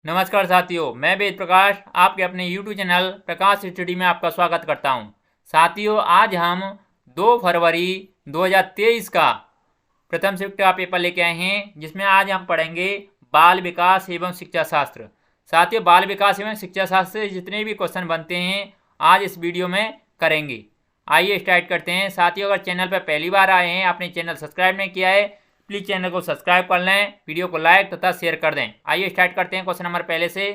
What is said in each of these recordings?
नमस्कार साथियों, मैं वेद प्रकाश आपके अपने YouTube चैनल प्रकाश स्टडी में आपका स्वागत करता हूं। साथियों, आज हम 2 फरवरी 2023 का प्रथम शिफ्ट का पेपर लेके आए हैं, जिसमें आज हम पढ़ेंगे बाल विकास एवं शिक्षा शास्त्र। साथियों, बाल विकास एवं शिक्षा शास्त्र से जितने भी क्वेश्चन बनते हैं आज इस वीडियो में करेंगे। आइए स्टार्ट करते हैं। साथियों, अगर चैनल पर पहली बार आए हैं, आपने चैनल सब्सक्राइब नहीं किया है, प्लीज़ चैनल को सब्सक्राइब कर लें, वीडियो को लाइक तथा शेयर कर दें। आइए स्टार्ट करते हैं। क्वेश्चन नंबर पहले से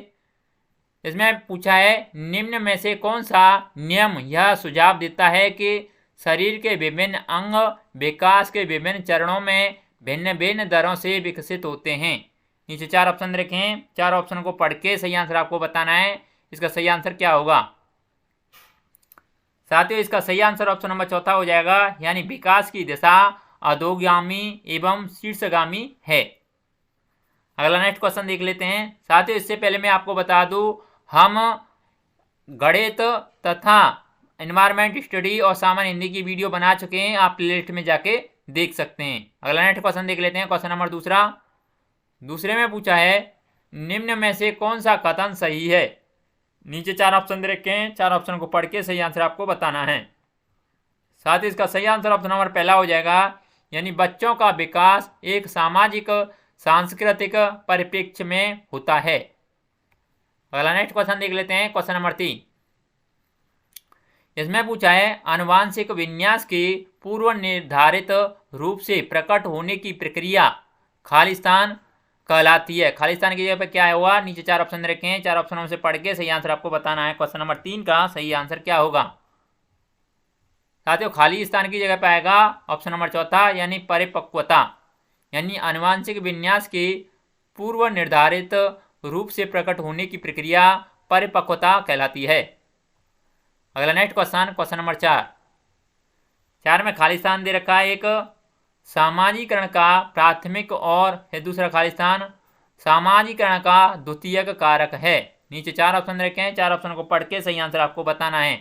इसमें पूछा है, निम्न में से कौन सा नियम यह सुझाव देता है कि शरीर के विभिन्न अंग विकास के विभिन्न चरणों में भिन्न भिन्न दरों से विकसित होते हैं। नीचे 4 ऑप्शन रखें, 4 ऑप्शन को पढ़ के सही आंसर आपको बताना है। इसका सही आंसर क्या होगा? साथियों, इसका सही आंसर ऑप्शन नंबर चौथा हो जाएगा, यानी विकास की दिशा अधोगामी एवं शीर्षगामी है। अगला नेक्स्ट क्वेश्चन देख लेते हैं। साथियों, इससे पहले मैं आपको बता दूं, हम गणित तथा एनवायरमेंट स्टडी और सामान्य हिंदी की वीडियो बना चुके हैं, आप प्लेलिस्ट में जाके देख सकते हैं। अगला नेक्स्ट क्वेश्चन देख लेते हैं। क्वेश्चन नंबर दूसरे में पूछा है, निम्न में से कौन सा कथन सही है? नीचे 4 ऑप्शन दे रखे हैं, 4 ऑप्शन को पढ़ के सही आंसर आपको बताना है। साथ ही इसका सही आंसर ऑप्शन नंबर पहला हो जाएगा, यानी बच्चों का विकास एक सामाजिक सांस्कृतिक परिप्रेक्ष्य में होता है। अगला नेक्स्ट क्वेश्चन देख लेते हैं। क्वेश्चन नंबर 3, इसमें पूछा है, आनुवांशिक विन्यास की पूर्व निर्धारित रूप से प्रकट होने की प्रक्रिया खालिस्तान कहलाती है। खालिस्तान की जगह पे क्या होगा? नीचे 4 ऑप्शन रखे हैं, 4 ऑप्शनों से पढ़ के सही आंसर आपको बताना है। क्वेश्चन नंबर 3 का सही आंसर क्या होगा? साथियों, खालिस्तान की जगह पे आएगा ऑप्शन नंबर चौथा, यानी परिपक्वता, यानी आनुवांशिक विन्यास की पूर्व निर्धारित रूप से प्रकट होने की प्रक्रिया परिपक्वता कहलाती है। अगला नेक्स्ट क्वेश्चन नंबर 4 में खालिस्तान दे रखा है, एक सामाजिकरण का प्राथमिक और दूसरा खालिस्तान सामाजिकरण का द्वितीयक कारक है। नीचे 4 ऑप्शन रखे हैं, 4 ऑप्शन को पढ़ के सही आंसर आपको बताना है।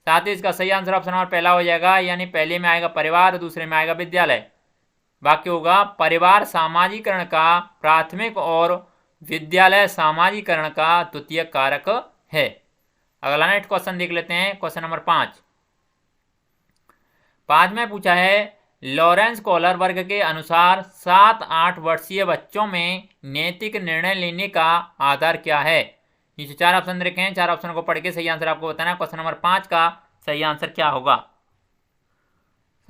साथ ही इसका सही आंसर ऑप्शन नंबर पहला हो जाएगा, यानी पहले में आएगा परिवार, दूसरे में आएगा विद्यालय। वाक्य होगा, परिवार सामाजिकरण का प्राथमिक और विद्यालय सामाजिकरण का द्वितीय कारक है। अगला नेक्स्ट क्वेश्चन देख लेते हैं। क्वेश्चन नंबर 5 में पूछा है, लॉरेंस कॉलर वर्ग के अनुसार 7-8 वर्षीय बच्चों में नैतिक निर्णय लेने का आधार क्या है? नीचे 4 ऑप्शन रखे हैं, 4 ऑप्शन को पढ़ के सही आंसर आपको बताना है। क्वेश्चन नंबर 5 का सही आंसर क्या होगा?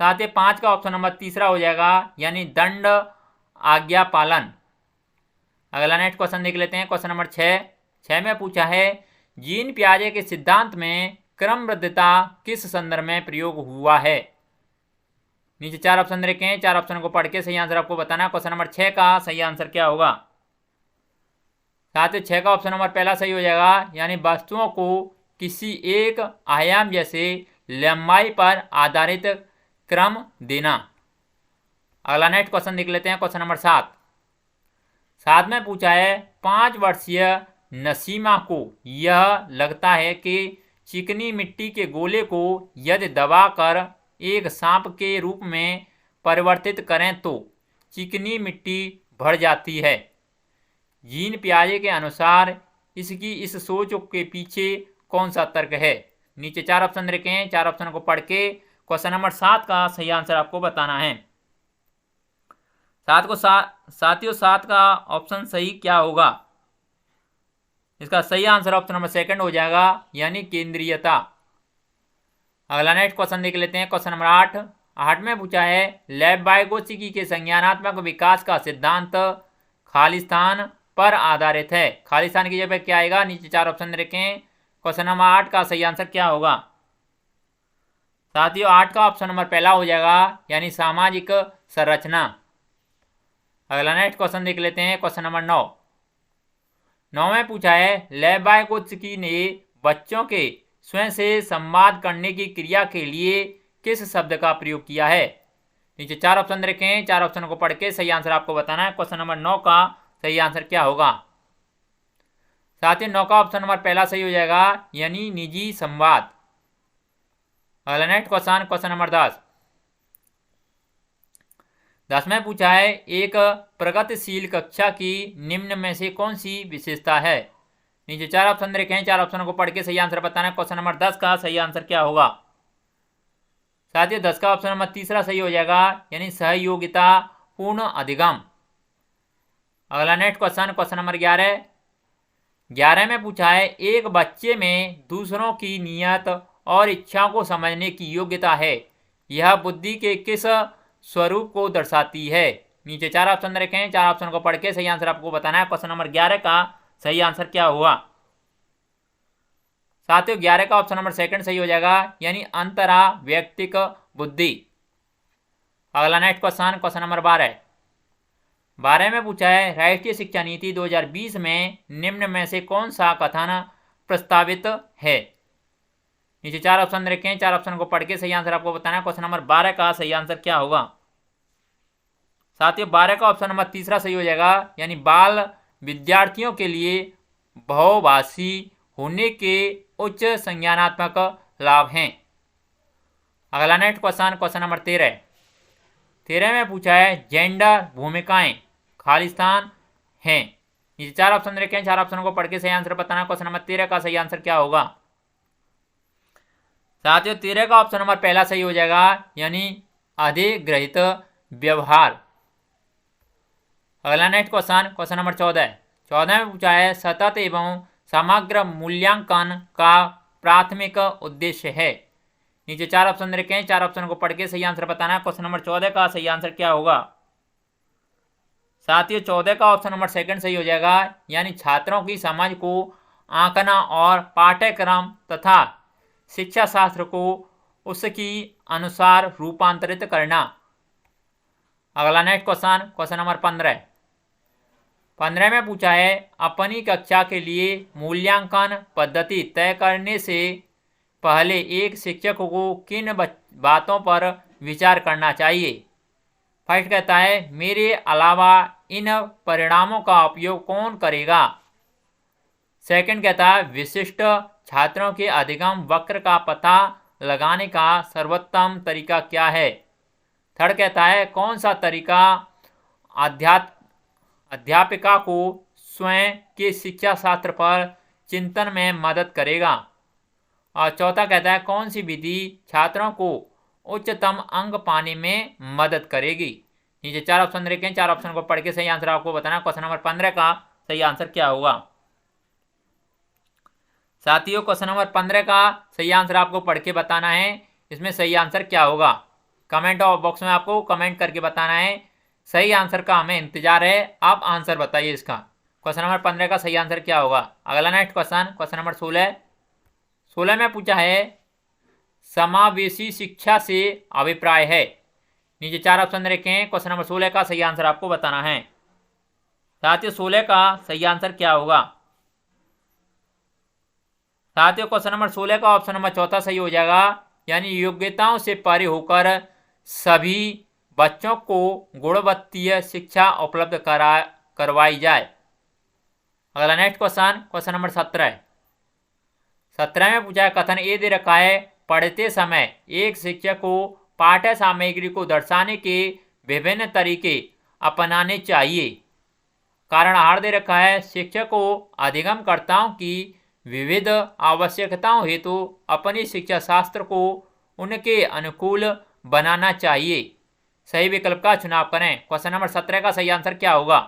साथ ही 5 का ऑप्शन नंबर तीसरा हो जाएगा, यानी दंड आज्ञा पालन। अगला नेक्स्ट क्वेश्चन देख लेते हैं। क्वेश्चन नंबर 6 में पूछा है, जीन पियाजे के सिद्धांत में क्रमबद्धता किस संदर्भ में प्रयोग हुआ है? नीचे 4 ऑप्शन रखे हैं, 4 ऑप्शन को पढ़ के सही आंसर आपको बताना है। क्वेश्चन नंबर 6 का सही आंसर क्या होगा? साथ ही 6 का ऑप्शन नंबर पहला सही हो जाएगा, यानी वस्तुओं को किसी एक आयाम जैसे लंबाई पर आधारित क्रम देना। अगला नेक्स्ट क्वेश्चन देख लेते हैं। क्वेश्चन नंबर 7 में पूछा है, 5 वर्षीय नसीमा को यह लगता है कि चिकनी मिट्टी के गोले को यदि दबाकर एक सांप के रूप में परिवर्तित करें तो चिकनी मिट्टी बढ़ जाती है। जीन पियाजे के अनुसार इसकी इस सोच के पीछे कौन सा तर्क है? नीचे 4 ऑप्शन रखे हैं, 4 ऑप्शन को पढ़ के क्वेश्चन नंबर 7 का सही आंसर आपको बताना है। साथियों, 7 का ऑप्शन सही क्या होगा? इसका सही आंसर ऑप्शन नंबर 2 हो जाएगा, यानी केंद्रीयता। अगला नेक्स्ट क्वेश्चन देख लेते हैं। क्वेश्चन नंबर 8 में पूछा है, लेव-वाइगोत्स्की के संज्ञानात्मक विकास का सिद्धांत खालिस्तान पर आधारित है। खालिस्तान की जगह क्या आएगा? नीचे 4 ऑप्शन रखें। क्वेश्चन नंबर 8 का सही आंसर क्या होगा? साथियों, 8 का ऑप्शन नंबर पहला हो जाएगा, यानी सामाजिक संरचना। अगला नेक्स्ट क्वेश्चन देख लेते हैं। क्वेश्चन नंबर 9 में पूछा है, लेव-वाइगोत्स्की ने बच्चों के स्वयं से संवाद करने की क्रिया के लिए किस शब्द का प्रयोग किया है? नीचे 4 ऑप्शन रखें, 4 ऑप्शन को पढ़ के सही आंसर आपको बताना है। क्वेश्चन नंबर 9 का सही आंसर क्या होगा? साथ ही 9 का ऑप्शन नंबर पहला सही हो जाएगा, यानी निजी संवाद। अगला नेक्स्ट क्वेश्चन नंबर 10 10 में पूछा है एक प्रगतिशील कक्षा की निम्न में से कौन सी विशेषता है। नीचे 4 ऑप्शन रखे हैं, 4 ऑप्शनों को पढ़ के सही आंसर बताना है। क्वेश्चन नंबर 10 का सही आंसर क्या होगा। साथियों 10 का ऑप्शन नंबर तीसरा सही हो जाएगा, यानी सहयोगिता पूर्ण अधिगम। अगला नेक्स्ट क्वेश्चन, क्वेश्चन नंबर 11 में पूछा है एक बच्चे में दूसरों की नीयत और इच्छाओं को समझने की योग्यता है, यह बुद्धि के किस स्वरूप को दर्शाती है। नीचे 4 ऑप्शन रखे हैं, 4 ऑप्शन को पढ़ के सही आंसर आपको बताना है। क्वेश्चन नंबर 11 का सही आंसर क्या हुआ। साथियों 11 का ऑप्शन नंबर सेकंड सही हो जाएगा, यानी अंतरा व्यक्तिक बुद्धि। अगला नेक्स्ट क्वेश्चन, क्वेश्चन नंबर 12 में पूछा है राष्ट्रीय शिक्षा नीति 2020 में निम्न में से कौन सा कथन प्रस्तावित है। नीचे 4 ऑप्शन रखे हैं, 4 ऑप्शन को पढ़ के सही आंसर आपको बताना है। क्वेश्चन नंबर 12 का सही आंसर क्या होगा। साथियों 12 का ऑप्शन नंबर तीसरा सही हो जाएगा, यानी बाल विद्यार्थियों के लिए बहुभाषी होने के उच्च संज्ञानात्मक लाभ हैं। अगला नेक्स्ट क्वेश्चन, क्वेश्चन नंबर 13 में पूछा है जेंडर भूमिकाएं खालिस्तान हैं। नीचे 4 ऑप्शन रखे हैं, 4 ऑप्शनों को पढ़ के सही आंसर बताना है। क्वेश्चन नंबर 13 का सही आंसर क्या होगा। साथियों 13 का ऑप्शन नंबर पहला सही हो जाएगा, यानी अधिग्रहित व्यवहार। अगला नेक्स्ट क्वेश्चन, क्वेश्चन नंबर 14 में पूछा है सतत एवं समग्र मूल्यांकन का प्राथमिक उद्देश्य है। नीचे 4 ऑप्शन रखे हैं, 4 ऑप्शन को पढ़ के सही आंसर बताना है। क्वेश्चन नंबर 14 का सही आंसर क्या होगा। साथियों 14 का ऑप्शन नंबर सेकंड सही हो जाएगा, यानी छात्रों की समझ को आंकना और पाठ्यक्रम तथा शिक्षा शास्त्र को उसकी अनुसार रूपांतरित करना। अगला नेक्स्ट क्वेश्चन, क्वेश्चन नंबर 15 में पूछा है अपनी कक्षा के लिए मूल्यांकन पद्धति तय करने से पहले एक शिक्षक को किन बातों पर विचार करना चाहिए। फर्स्ट कहता है मेरे अलावा इन परिणामों का उपयोग कौन करेगा। सेकंड कहता है विशिष्ट छात्रों के अधिगम वक्र का पता लगाने का सर्वोत्तम तरीका क्या है। थर्ड कहता है कौन सा तरीका अध्यापिका को स्वयं के शिक्षा शास्त्र पर चिंतन में मदद करेगा। और चौथा कहता है कौन सी विधि छात्रों को उच्चतम अंक पाने में मदद करेगी। नीचे 4 ऑप्शन रखे हैं, 4 ऑप्शन को पढ़ के सही आंसर आपको बताना। क्वेश्चन नंबर 15 का सही आंसर क्या होगा। साथियों क्वेश्चन नंबर 15 का सही आंसर आपको पढ़ के बताना है, इसमें सही आंसर क्या होगा। कमेंट बॉक्स में आपको कमेंट करके बताना है। सही आंसर का हमें इंतजार है, आप आंसर बताइए इसका। क्वेश्चन नंबर 15 का सही आंसर क्या होगा। अगला नेक्स्ट क्वेश्चन, क्वेश्चन नंबर 16 में पूछा है समावेशी शिक्षा से अभिप्राय है। नीचे 4 ऑप्शन रखे हैं, क्वेश्चन नंबर 16 का सही आंसर आपको बताना है। साथियों 16 का सही आंसर क्या होगा। साथियों क्वेश्चन नंबर 16 का ऑप्शन नंबर चौथा सही हो जाएगा, यानी योग्यताओं से परे होकर सभी बच्चों को गुणवत्तीय शिक्षा उपलब्ध करवाई जाए। अगला नेक्स्ट क्वेश्चन, क्वेश्चन नंबर 17 में पूछा है कथन ए दे रखा है पढ़ते समय एक शिक्षक को पाठ्य सामग्री को दर्शाने के विभिन्न तरीके अपनाने चाहिए। कारण आहार दे रखा है शिक्षक को अधिगमकर्ताओं की विविध आवश्यकताओं हेतु अपनी शिक्षा शास्त्र को उनके अनुकूल बनाना चाहिए। सही विकल्प का चुनाव करें। क्वेश्चन नंबर 17 का सही आंसर क्या होगा।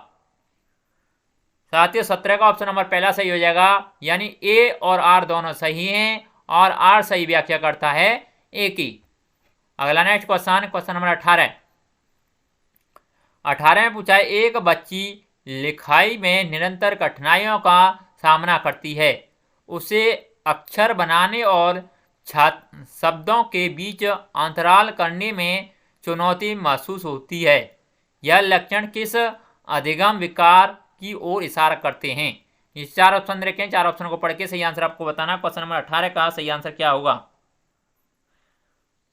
साथियों 17 का ऑप्शन नंबर पहला सही हो जाएगा, यानी ए और आर दोनों सही हैं और आर सही व्याख्या करता है ए की। अगला नेक्स्ट क्वेश्चन, क्वेश्चन नंबर 18 में पूछा है एक बच्ची लिखाई में निरंतर कठिनाइयों का सामना करती है, उसे अक्षर बनाने और शब्दों के बीच अंतराल करने में चुनौती महसूस होती है। यह लक्षण किस अधिगम विकार की ओर इशारा करते हैं। इस 4 ऑप्शन रखें, 4 ऑप्शन को पढ़ के सही आंसर आपको बताना। क्वेश्चन नंबर 18 का सही आंसर क्या होगा।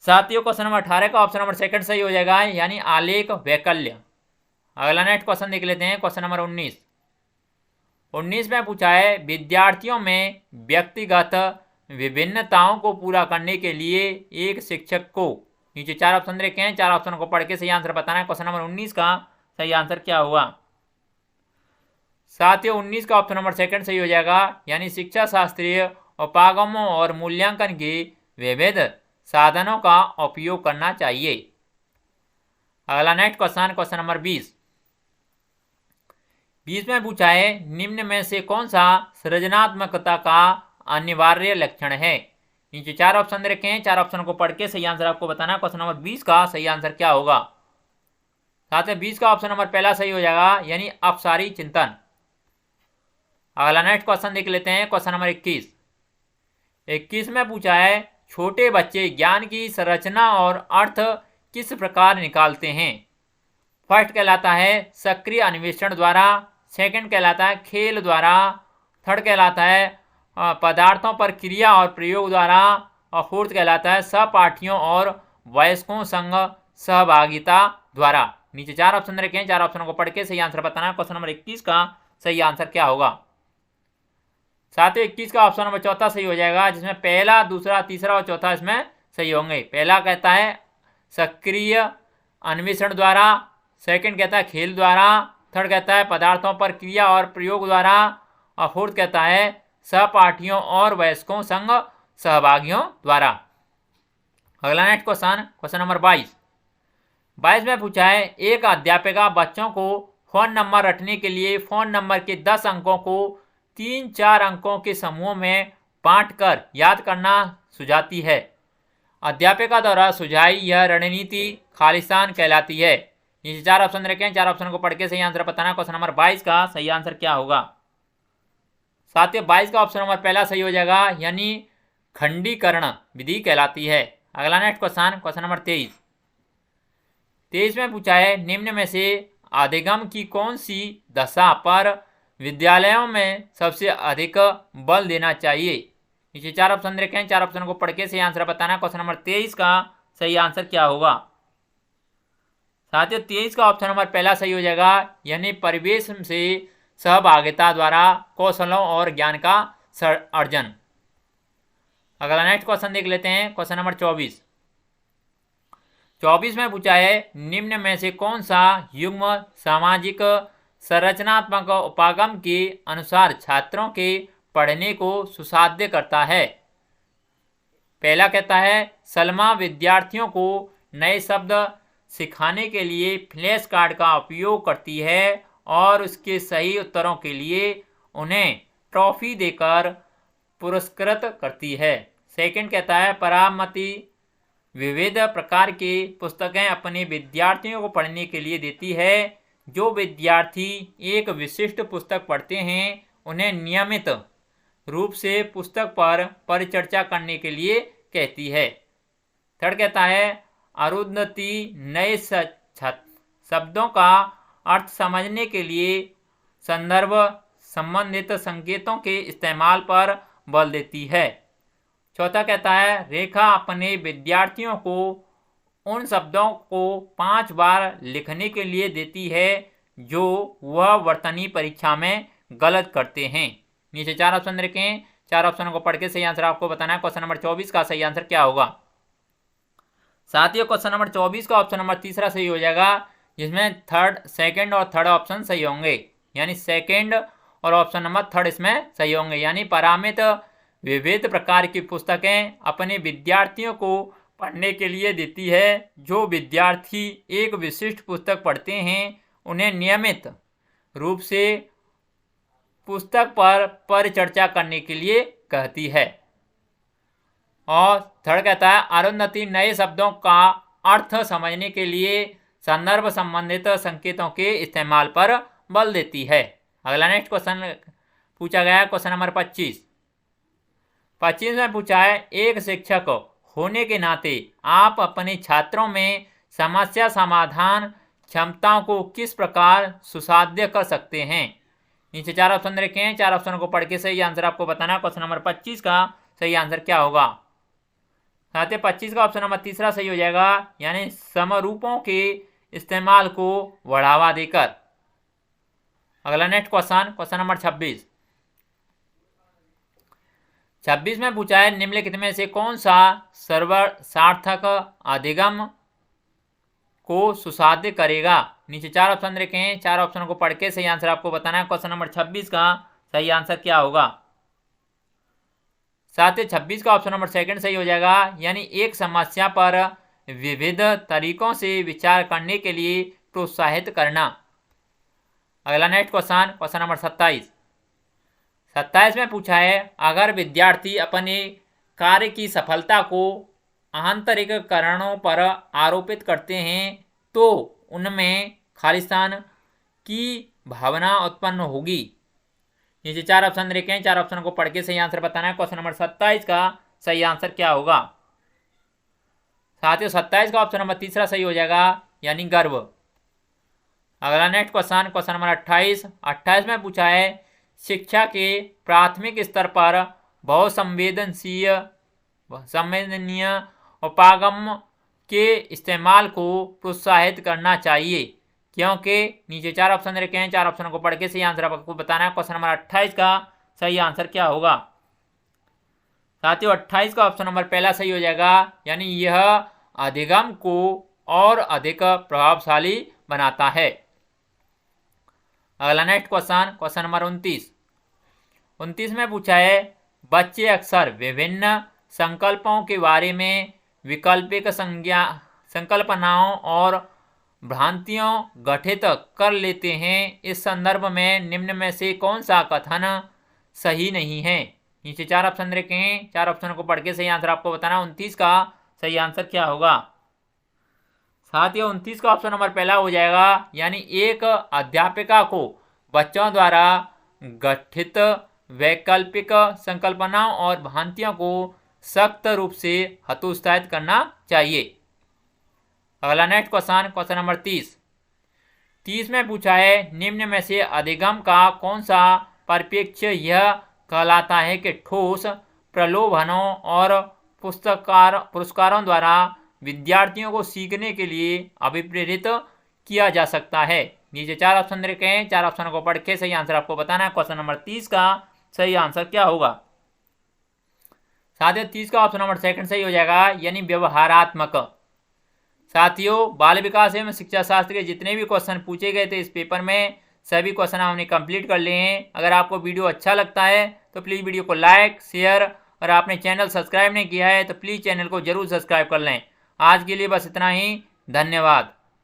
साथियों क्वेश्चन नंबर 18 का ऑप्शन नंबर सेकंड सही हो जाएगा, यानी आलेख वैकल्य। अगला नेक्स्ट क्वेश्चन देख लेते हैं। क्वेश्चन नंबर 19 में पूछा है विद्यार्थियों में व्यक्तिगत विभिन्नताओं को पूरा करने के लिए एक शिक्षक को नीचे 4 ऑप्शन रखे हैं, 4 ऑप्शन को पढ़ के सही आंसर बताना है। क्वेश्चन नंबर 19 का सही आंसर क्या होगा? साथियों 19 का ऑप्शन नंबर सेकंड सही हो जाएगा, यानी शिक्षा शास्त्रीय उपागमों और मूल्यांकन के विविध साधनों का उपयोग करना चाहिए। अगला नेक्स्ट क्वेश्चन नंबर 20 में पूछा है, निम्न में से कौन सा सृजनात्मकता का अनिवार्य लक्षण है? नीचे 4 ऑप्शन रखे हैं, 4 ऑप्शन को पढ़ के सही आंसर आपको बताना है। क्वेश्चन नंबर 20 का सही आंसर क्या होगा? साथ में 20 का ऑप्शन नंबर पहला सही हो जाएगा, यानी अपसारी चिंतन। अगला नेक्स्ट क्वेश्चन देख लेते हैं। क्वेश्चन नंबर 21 में पूछा है, छोटे बच्चे ज्ञान की संरचना और अर्थ किस प्रकार निकालते हैं? फर्स्ट कहलाता है सक्रिय अन्वेषण द्वारा, सेकंड कहलाता है खेल द्वारा, थर्ड कहलाता है पदार्थों पर क्रिया और प्रयोग द्वारा, और फोर्थ कहलाता है सहपाठियों और वयस्कों संग सहभागिता द्वारा। नीचे 4 ऑप्शन रखे हैं, 4 ऑप्शनों को पढ़ के सही आंसर बताना है। क्वेश्चन नंबर 21 का सही आंसर क्या होगा? साथ ही 21 का ऑप्शन नंबर चौथा सही हो जाएगा, जिसमें पहला, दूसरा, तीसरा और चौथा इसमें सही होंगे। पहला कहता है सक्रिय अन्वेषण द्वारा, सेकंड कहता है खेल द्वारा, थर्ड कहता है पदार्थों पर क्रिया और प्रयोग द्वारा, और फोर्थ कहता है सहपाठियों और वयस्कों संग सहभागियों द्वारा। अगला नेक्स्ट क्वेश्चन नंबर 22 में पूछा है, एक अध्यापिका बच्चों को फोन नंबर रटने के लिए फोन नंबर के 10 अंकों को 3-4 अंकों के समूहों में बांटकर याद करना सुझाती है। अध्यापिका द्वारा सुझाई यह रणनीति खालिस्तान कहलाती है। नीचे 4 ऑप्शन रखे हैं, 4 ऑप्शन को पढ़ के सही आंसर बताना। क्वेश्चन नंबर 22 का सही आंसर क्या होगा? साथियों 22 का ऑप्शन नंबर पहला सही हो जाएगा, यानी खंडीकरण विधि कहलाती है। अगला नेक्स्ट क्वेश्चन नंबर 23 में पूछा है, निम्न में से अधिगम की कौन सी दशा पर विद्यालयों में सबसे अधिक बल देना चाहिए? नीचे 4 ऑप्शन रखे हैं, 4 ऑप्शन को पढ़ के सही आंसर बताना। क्वेश्चन नंबर 23 का सही आंसर क्या होगा? साथियों 23 का ऑप्शन नंबर पहला सही हो जाएगा, यानी परिवेश से सहभागिता द्वारा कौशलों और ज्ञान का अर्जन। अगला नेक्स्ट क्वेश्चन देख लेते हैं। क्वेश्चन नंबर 24 में पूछा है, निम्न में से कौन सा युग्म सामाजिक संरचनात्मक उपागम के अनुसार छात्रों के पढ़ने को सुसाध्य करता है? पहला कहता है सलमा विद्यार्थियों को नए शब्द सिखाने के लिए फ्लैश कार्ड का उपयोग करती है और उसके सही उत्तरों के लिए उन्हें ट्रॉफी देकर पुरस्कृत करती है। सेकंड कहता है परामति विविध प्रकार की पुस्तकें अपने विद्यार्थियों को पढ़ने के लिए देती है। जो विद्यार्थी एक विशिष्ट पुस्तक पढ़ते हैं उन्हें नियमित रूप से पुस्तक पर परिचर्चा करने के लिए कहती है। थर्ड कहता है अरुंधति नए शब्दों का अर्थ समझने के लिए संदर्भ संबंधित संकेतों के इस्तेमाल पर बल देती है। चौथा कहता है रेखा अपने विद्यार्थियों को उन शब्दों को 5 बार लिखने के लिए देती है जो वह वर्तनी परीक्षा में गलत करते हैं। नीचे 4 ऑप्शन रखें, 4 ऑप्शन को पढ़ के सही आंसर आपको बताना है। क्वेश्चन नंबर 24 का सही आंसर क्या होगा? साथियों क्वेश्चन नंबर 24 का ऑप्शन नंबर तीसरा सही हो जाएगा, जिसमें सेकंड और थर्ड ऑप्शन सही होंगे, यानी सेकंड और ऑप्शन नंबर थर्ड इसमें सही होंगे। यानी परामित विविध प्रकार की पुस्तकें अपने विद्यार्थियों को पढ़ने के लिए देती है। जो विद्यार्थी एक विशिष्ट पुस्तक पढ़ते हैं उन्हें नियमित रूप से पुस्तक पर परिचर्चा करने के लिए कहती है। और थर्ड कहता है अरुंधति नए शब्दों का अर्थ समझने के लिए संदर्भ संबंधित संकेतों के इस्तेमाल पर बल देती है। अगला नेक्स्ट क्वेश्चन पूछा गया है क्वेश्चन नंबर 25 में पूछा है एक शिक्षक होने के नाते आप अपने छात्रों में समस्या समाधान क्षमताओं को किस प्रकार सुसाध्य कर सकते हैं? नीचे 4 ऑप्शन रखे हैं, 4 ऑप्शन को पढ़ के सही आंसर आपको बताना। क्वेश्चन नंबर 25 का सही आंसर क्या होगा? साथ ही 25 का ऑप्शन नंबर तीसरा सही हो जाएगा, यानी समरूपों के इस्तेमाल को बढ़ावा देकर। अगला नेक्स्ट क्वेश्चन नंबर 26 26 में पूछा है निम्नलिखित में से कौन सा सर्वसार्थक अधिगम को सुसाध्य करेगा। नीचे 4 ऑप्शन रखे हैं, 4 ऑप्शन को पढ़ के सही आंसर आपको बताना है। क्वेश्चन नंबर 26 का सही आंसर क्या होगा। साथ ही 26 का ऑप्शन नंबर सेकंड सही हो जाएगा, यानी एक समस्या पर विविध तरीकों से विचार करने के लिए प्रोत्साहित करना। अगला नेक्स्ट क्वेश्चन नंबर 27 में पूछा है अगर विद्यार्थी अपने कार्य की सफलता को आंतरिक कारणों पर आरोपित करते हैं तो उनमें खालिस्तान की भावना उत्पन्न होगी। नीचे 4 ऑप्शन रखे हैं, 4 ऑप्शन को पढ़ के सही आंसर बताना है। क्वेश्चन नंबर 27 का सही आंसर क्या होगा। साथियों 27 का ऑप्शन नंबर तीसरा सही हो जाएगा, यानी गर्व। अगला नेक्स्ट क्वेश्चन नंबर 28 में पूछा है शिक्षा के प्राथमिक स्तर पर बहुसंवेदनीय उपागम के इस्तेमाल को प्रोत्साहित करना चाहिए, क्योंकि नीचे 4 ऑप्शन रखे हैं, 4 ऑप्शन को पढ़ के सही आंसर आपको बताना है। क्वेश्चन नंबर 28 का सही आंसर क्या होगा। साथियों 28 का ऑप्शन नंबर पहला सही हो जाएगा, यानी यह अधिगम को और अधिक प्रभावशाली बनाता है। अगला नेक्स्ट क्वेश्चन नंबर 29 में पूछा है बच्चे अक्सर विभिन्न संकल्पों के बारे में वैकल्पिक संकल्पनाओं और भ्रांतियों गठित कर लेते हैं। इस संदर्भ में निम्न में से कौन सा कथन सही नहीं है। नीचे 4 ऑप्शन रखे हैं, 4 ऑप्शन को पढ़ के सही आंसर आपको बताना। 29 का सही आंसर क्या होगा। साथियों 29 का ऑप्शन नंबर पहला हो जाएगा, यानी एक अध्यापिका को बच्चों द्वारा गठित वैकल्पिक संकल्पनाओं और भ्रांतियों को सख्त रूप से हतोत्साहित करना चाहिए। अगला नेक्स्ट क्वेश्चन नंबर 30 में पूछा है निम्न में से अधिगम का कौन सा परिप्रेक्ष्य यह कहलाता है कि ठोस प्रलोभनों और पुरस्कारों द्वारा विद्यार्थियों को सीखने के लिए अभिप्रेरित किया जा सकता है। नीचे 4 ऑप्शन रखे हैं, 4 ऑप्शन को पढ़ के सही आंसर आपको बताना है। क्वेश्चन नंबर 30 का सही आंसर क्या होगा। साथियों 30 का ऑप्शन नंबर सेकंड सही हो जाएगा, यानी व्यवहारात्मक। साथियों बाल विकास एवं शिक्षा शास्त्र के जितने भी क्वेश्चन पूछे गए थे इस पेपर में, सभी क्वेश्चन हमने कंप्लीट कर लिए हैं। अगर आपको वीडियो अच्छा लगता है तो प्लीज़ वीडियो को लाइक शेयर, और आपने चैनल सब्सक्राइब नहीं किया है तो प्लीज़ चैनल को जरूर सब्सक्राइब कर लें। आज के लिए बस इतना ही, धन्यवाद।